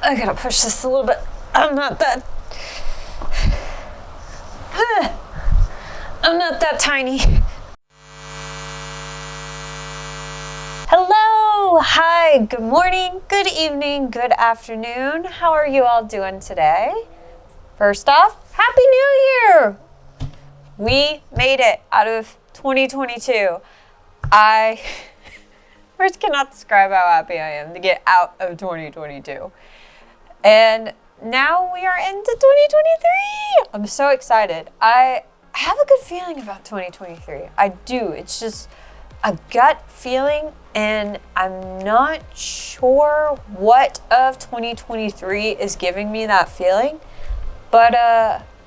I gotta push this a little bit. I'm not that tiny. Hello, hi, good morning, good evening, good afternoon. How are you all doing today? First off, Happy New Year! We made it out of 2022. I words cannot describe how happy I am to get out of 2022. And now we are into 2023. I'm so excited. I have a good feeling about 2023. I do. It's just a gut feeling, and I'm not sure what of 2023 is giving me that feeling, but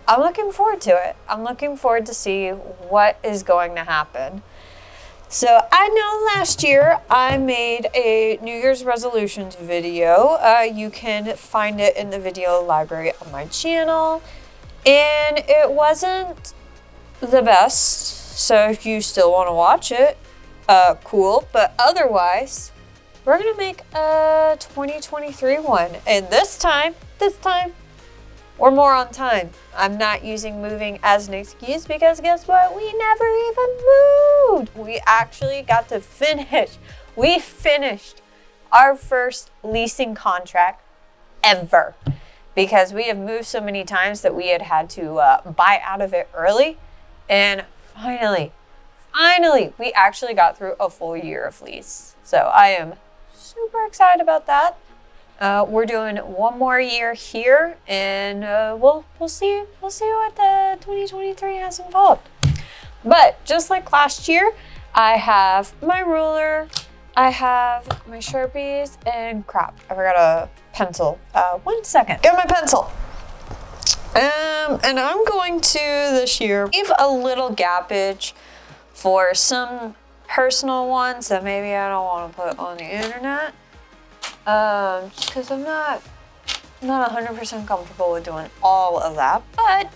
I'm looking forward to it. I'm looking forward to see what is going to happen. So I know last year I made a New Year's resolutions video. You can find it in the video library on my channel, and it wasn't the best. So if you still want to watch it, cool. But otherwise, we're gonna make a 2023 one, and this time, we're more on time. I'm not using moving as an excuse because guess what? We never even moved. We actually got to finish. We finished our first leasing contract ever because we have moved so many times that we had to buy out of it early. And finally, we actually got through a full year of lease. So I am super excited about that. We're doing one more year here, and we'll see what 2023 has involved. But just like last year, I have my ruler, I have my Sharpies, and crap, I forgot a pencil. 1 second, get my pencil. And I'm going to this year leave a little gappage for some personal ones that maybe I don't want to put on the internet. Just because I'm not 100% comfortable with doing all of that, but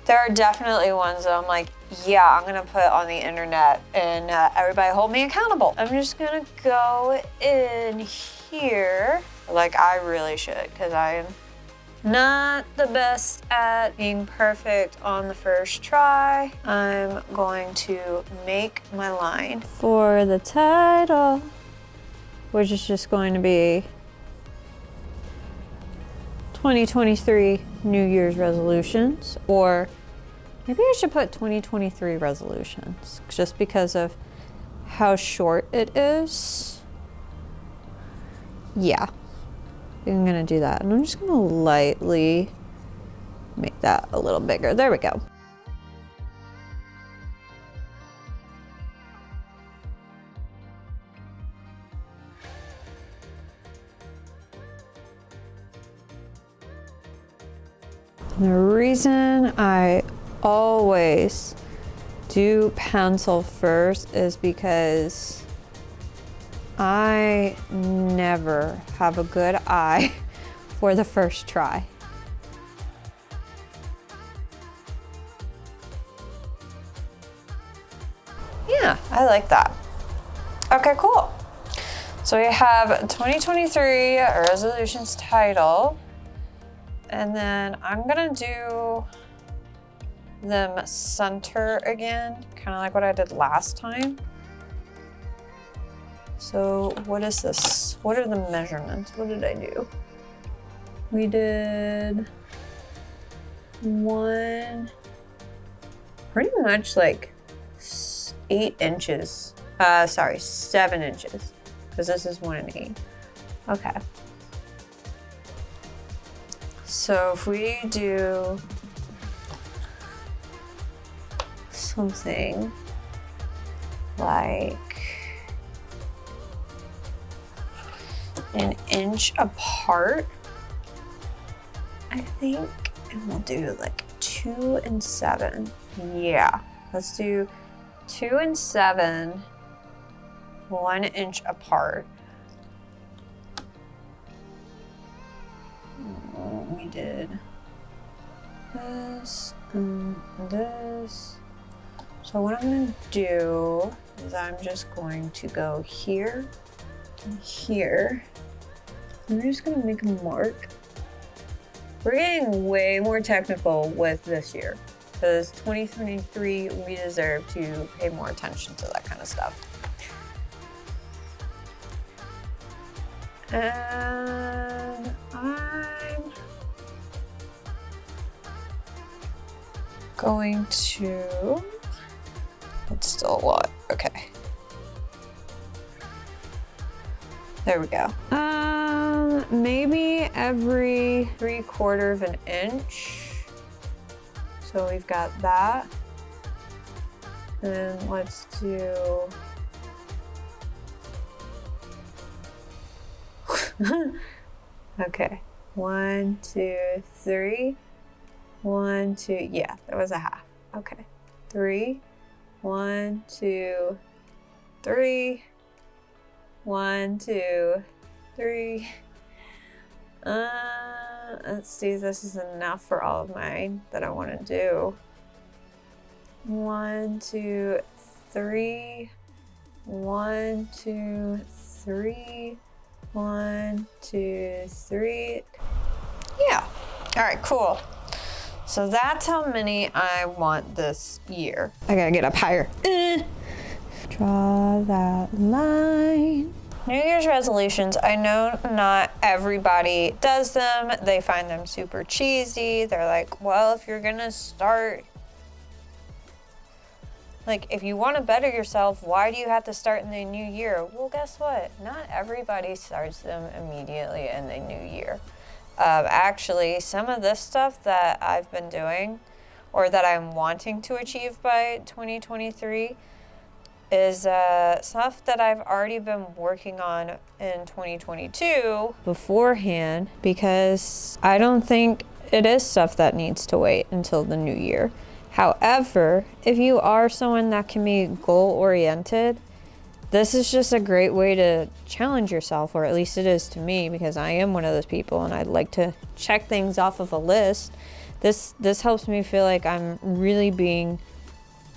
there are definitely ones that I'm like, yeah, I'm gonna put on the internet, and everybody hold me accountable. I'm just gonna go in here, like I really should, because I am not the best at being perfect on the first try. I'm going to make my line for the title, which is just going to be 2023 New Year's resolutions, or maybe I should put 2023 resolutions just because of how short it is. Yeah, I'm gonna do that, and I'm just gonna lightly make that a little bigger. There we go. The reason I always do pencil first is because I never have a good eye for the first try. Yeah, I like that. Okay, cool. So we have 2023 resolutions title. And then I'm gonna do them center again, kind of like what I did last time. So what is this? What are the measurements? What did I do? We did pretty much like 8 inches. 7 inches, because this is 1 1/8. Okay. So if we do something like 1 inch apart, I think, and we'll do like 2 and 7. Yeah, let's do 2 and 7, 1 inch apart. We did this and this. So what I'm gonna do is I'm just going to go here and here I'm just gonna make a mark. We're getting way more technical with this year because 2023, we deserve to pay more attention to that kind of stuff. And I'm going to, it's still a lot, okay. There we go. Maybe every 3/4 of an inch. So we've got that. And let's do, okay, 1, 2, 3, 1, 2, yeah, that was a half. Okay, 3, 1, 2, 3, 1, 2, 3. Let's see if this is enough for all of mine that I want to do. 1, 2, 3, 1, 2, 3, 1, 2, 3. Yeah. All right, cool. So that's how many I want this year. I gotta get up higher. Draw that line. New Year's resolutions, I know not everybody does them. They find them super cheesy. They're like, well, if you're gonna start, like, if you want to better yourself, why do you have to start in the new year? Well, guess what? Not everybody starts them immediately in the new year. Actually, some of this stuff that I've been doing or that I'm wanting to achieve by 2023 is stuff that I've already been working on in 2022 beforehand, because I don't think it is stuff that needs to wait until the new year. However, if you are someone that can be goal-oriented, this is just a great way to challenge yourself, or at least it is to me, because I am one of those people and I'd like to check things off of a list. This helps me feel like I'm really being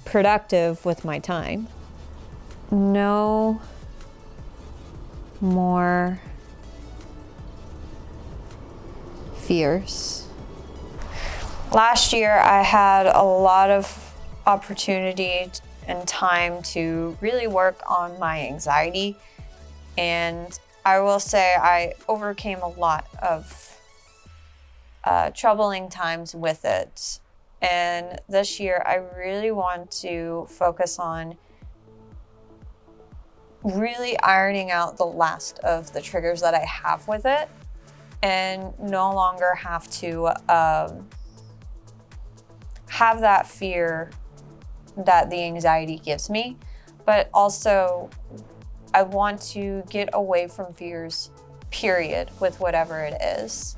productive with my time. No more fears. Last year, I had a lot of opportunity and time to really work on my anxiety. And I will say I overcame a lot of troubling times with it. And this year, I really want to focus on really ironing out the last of the triggers that I have with it, and no longer have to have that fear that the anxiety gives me. But also, I want to get away from fears, period, with whatever it is.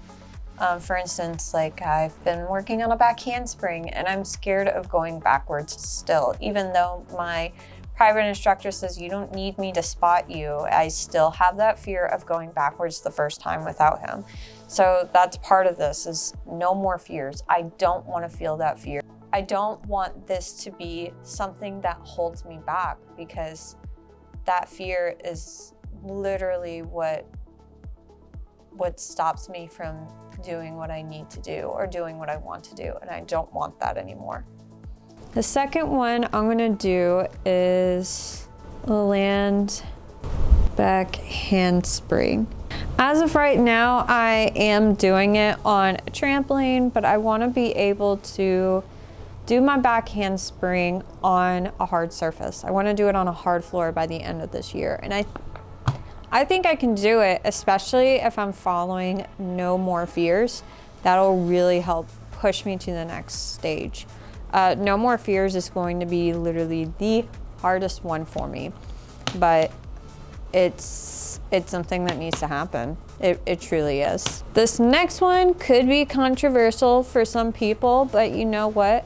For instance, like I've been working on a back handspring and I'm scared of going backwards still, even though my private instructor says you don't need me to spot you. I still have that fear of going backwards the first time without him. So that's part of this, is no more fears. I don't want to feel that fear. I don't want this to be something that holds me back, because that fear is literally what stops me from doing what I need to do or doing what I want to do, and I don't want that anymore. The second one I'm gonna do is land back handspring. As of right now, I am doing it on a trampoline, but I wanna be able to do my back handspring on a hard surface. I wanna do it on a hard floor by the end of this year. And I think I can do it, especially if I'm following No More Fears. That'll really help push me to the next stage. No More Fears is going to be literally the hardest one for me, but it's something that needs to happen. It truly is. This next one could be controversial for some people, but you know what?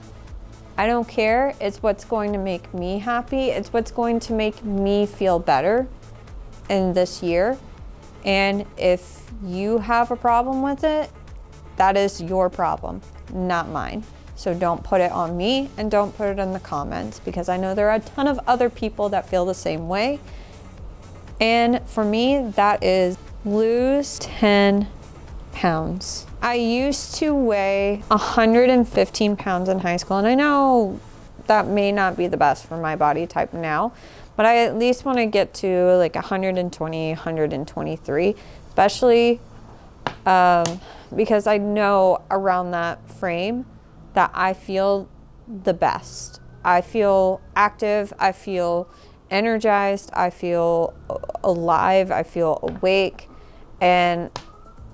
I don't care. It's what's going to make me happy. It's what's going to make me feel better in this year. And if you have a problem with it, that is your problem, not mine. So don't put it on me, and don't put it in the comments, because I know there are a ton of other people that feel the same way. And for me, that is lose 10 pounds. I used to weigh 115 pounds in high school, and I know that may not be the best for my body type now, but I at least want to get to like 120, 123, especially because I know around that frame that I feel the best. I feel active, I feel energized, I feel alive, I feel awake, and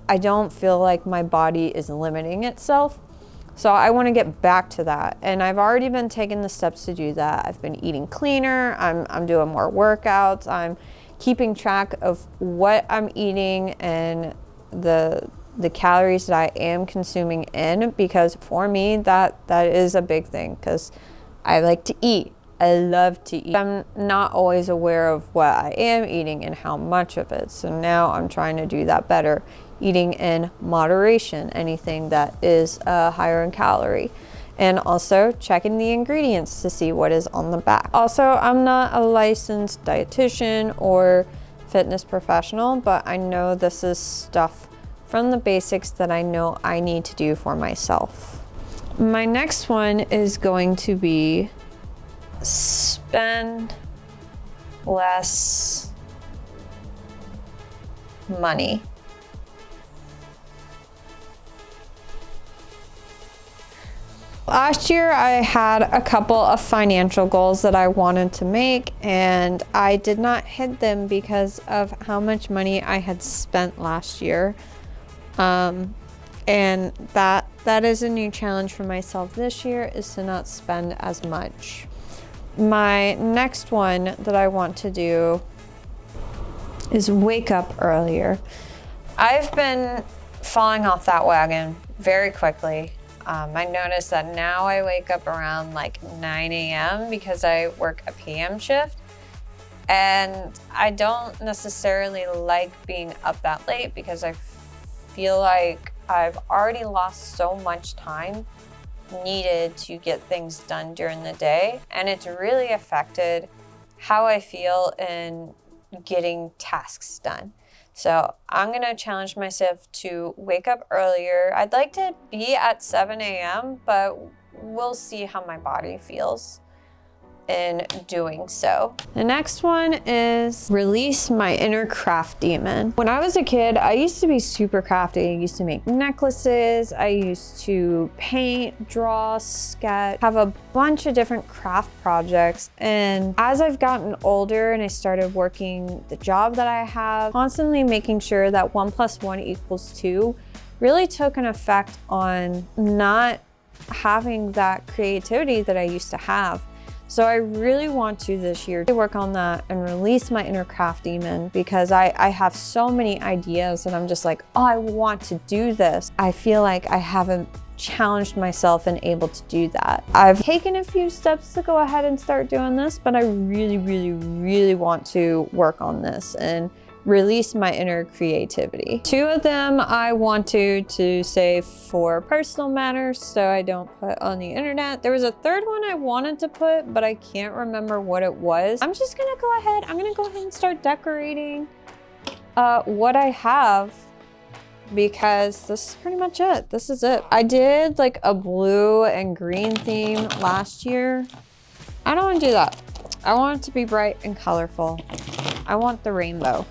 I don't feel like my body is limiting itself. So I want to get back to that, and I've already been taking the steps to do that. I've been eating cleaner, I'm doing more workouts, I'm keeping track of what I'm eating and the calories that I am consuming in, because for me that is a big thing, because I like to eat. I love to eat. I'm not always aware of what I am eating and how much of it. So now I'm trying to do that better. Eating in moderation, anything that is higher in calorie. And also checking the ingredients to see what is on the back. Also, I'm not a licensed dietitian or fitness professional, but I know this is stuff from the basics that I know I need to do for myself. My next one is going to be spend less money. Last year I had a couple of financial goals that I wanted to make, and I did not hit them because of how much money I had spent last year. And that is a new challenge for myself this year, is to not spend as much. My next one that I want to do is wake up earlier. I've been falling off that wagon very quickly. I noticed that now I wake up around like 9 a.m. because I work a PM shift, and I don't necessarily like being up that late because I feel like I've already lost so much time needed to get things done during the day, and it's really affected how I feel in getting tasks done. So I'm gonna challenge myself to wake up earlier. I'd like to be at 7 a.m., but we'll see how my body feels in doing so. The next one is release my inner craft demon. When I was a kid, I used to be super crafty. I used to make necklaces. I used to paint, draw, sketch, have a bunch of different craft projects. And as I've gotten older and I started working the job that I have, constantly making sure that 1 + 1 = 2 really took an effect on not having that creativity that I used to have. So I really want to this year work on that and release my inner craft demon, because I have so many ideas and I'm just like, oh, I want to do this. I feel like I haven't challenged myself and able to do that. I've taken a few steps to go ahead and start doing this, but I really, really, really want to work on this and release my inner creativity. 2 of them I want to save for personal matters, so I don't put on the internet. There was a 3rd one I wanted to put, but I can't remember what it was. I'm just gonna go ahead. I'm gonna go ahead and start decorating what I have, because this is pretty much it. This is it. I did like a blue and green theme last year. I don't want to do that. I want it to be bright and colorful. I want the rainbow,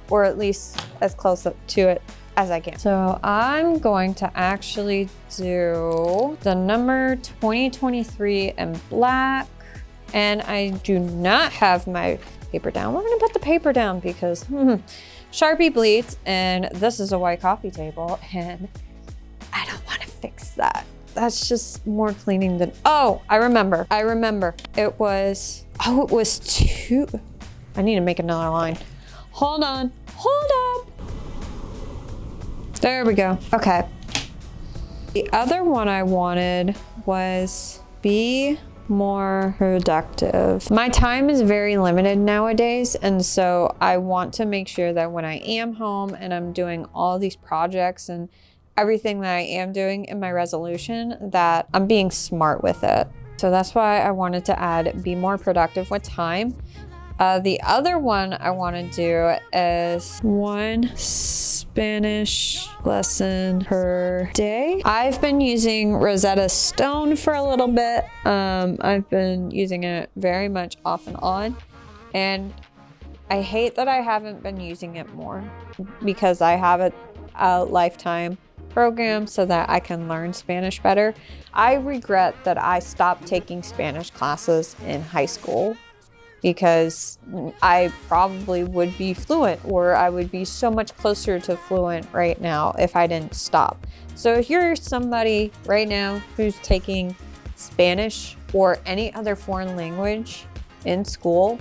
or at least as close up to it as I can. So I'm going to actually do the number 2023 in black, and I do not have my paper down. We're gonna put the paper down because Sharpie bleeds, and this is a white coffee table, and I don't want to fix that. That's just more cleaning than, oh, I remember. It was 2. I need to make another line. Hold on. There we go. Okay. The other one I wanted was be more productive. My time is very limited nowadays, and so I want to make sure that when I am home and I'm doing all these projects and everything that I am doing in my resolution, that I'm being smart with it. So that's why I wanted to add be more productive with time. The other one I want to do is one Spanish lesson per day. I've been using Rosetta Stone for a little bit. I've been using it very much off and on, and I hate that I haven't been using it more because I have a lifetime program so that I can learn Spanish better. I regret that I stopped taking Spanish classes in high school because I probably would be fluent, or I would be so much closer to fluent right now if I didn't stop. So if you're somebody right now who's taking Spanish or any other foreign language in school,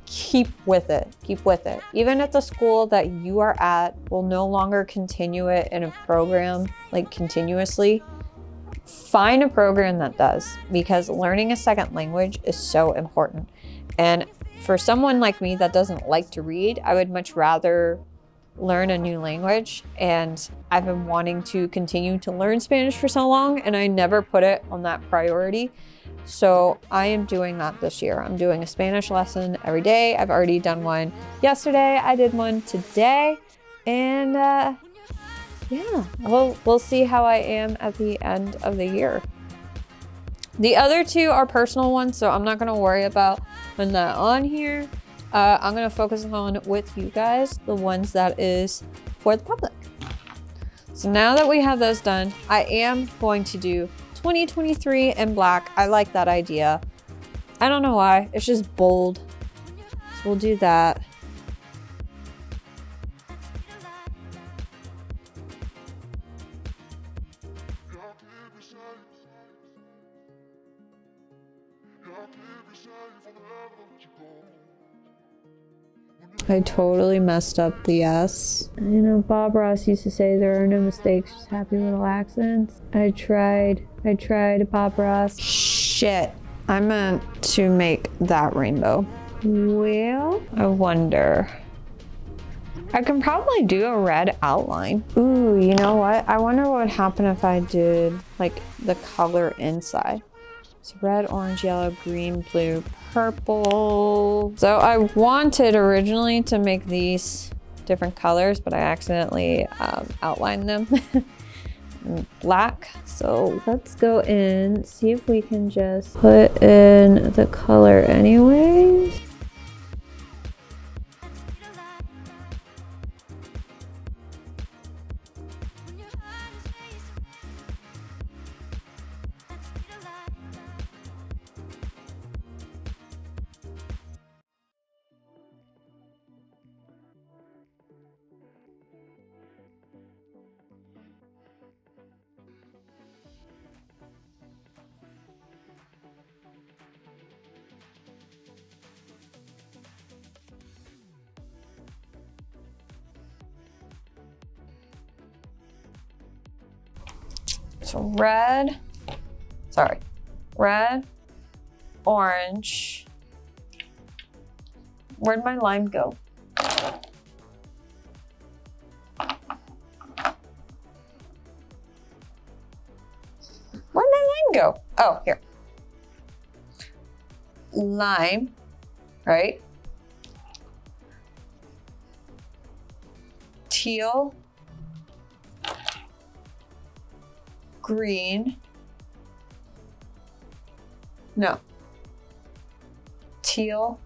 keep with it. Keep with it. Even at the school that you are at will no longer continue it in a program like continuously. Find a program that does, because learning a second language is so important. And for someone like me that doesn't like to read, I would much rather learn a new language. And I've been wanting to continue to learn Spanish for so long, and I never put it on that priority. So I am doing that this year. I'm doing a Spanish lesson every day. I've already done one yesterday. I did one today. And yeah, we'll see how I am at the end of the year. The other two are personal ones, so I'm not going to worry about putting that on here. I'm going to focus on with you guys the ones that is for the public. So now that we have those done, I am going to do 2023 in black. I like that idea. I don't know why. It's just bold. So we'll do that. I totally messed up the S. You know, Bob Ross used to say there are no mistakes, just happy little accidents. I tried, Bob Ross. Shit, I meant to make that rainbow. Well, I wonder. I can probably do a red outline. Ooh, you know what? I wonder what would happen if I did like the color inside. So red, orange, yellow, green, blue, purple. So I wanted originally to make these different colors, but I accidentally outlined them in black. So let's go in, see if we can just put in the color anyways. So red, orange. Where'd my line go? Where'd my line go? Oh, here. Lime, right? Teal. Green. No. Teal.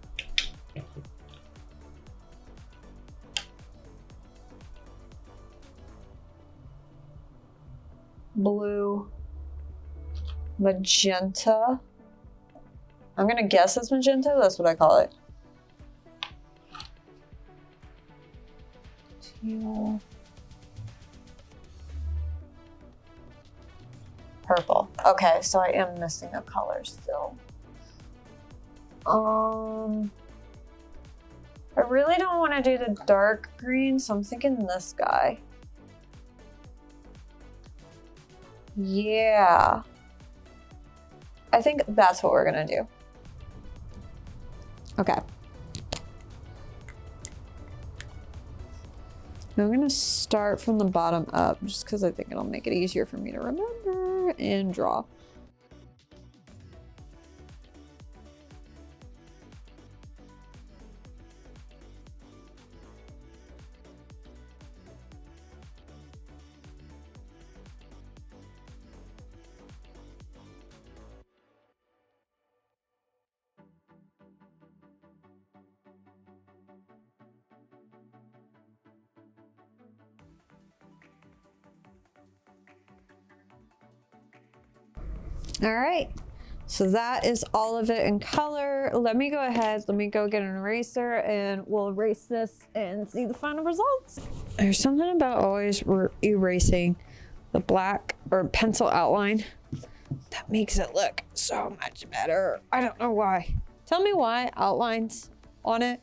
Blue. Magenta. I'm gonna guess it's magenta. That's what I call it. Teal. Purple. Okay, so I am missing a color still. I really don't want to do the dark green, so I'm thinking this guy. Yeah. I think that's what we're gonna do. Okay. I'm gonna start from the bottom up just because I think it'll make it easier for me to remember and draw. All right. So that is all of it in color. Let me go ahead, let me go get an eraser and we'll erase this and see the final results. There's something about always erasing the black or pencil outline that makes it look so much better. I don't know why. Tell me why outlines on it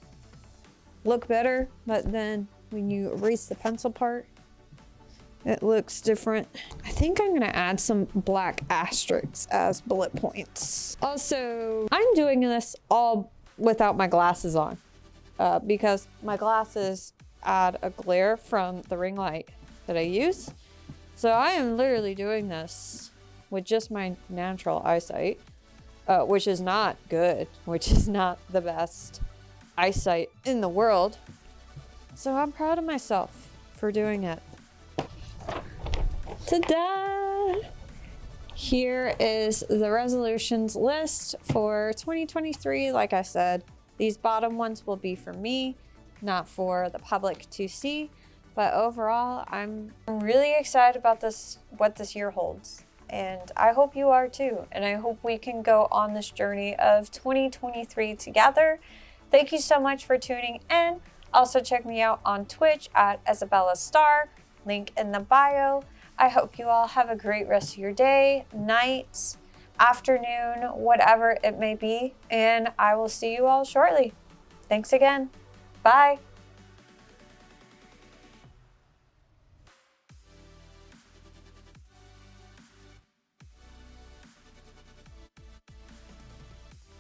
look better, but then when you erase the pencil part, it looks different. I think I'm gonna add some black asterisks as bullet points. Also, I'm doing this all without my glasses on because my glasses add a glare from the ring light that I use. So I am literally doing this with just my natural eyesight, which is not good, which is not the best eyesight in the world. So I'm proud of myself for doing it. Ta-da! Here is the resolutions list for 2023. Like I said, these bottom ones will be for me, not for the public to see. But overall, I'm really excited about what this year holds. And I hope you are too. And I hope we can go on this journey of 2023 together. Thank you so much for tuning in. Also check me out on Twitch at Isabella Star, link in the bio. I hope you all have a great rest of your day, night, afternoon, whatever it may be. And I will see you all shortly. Thanks again. Bye.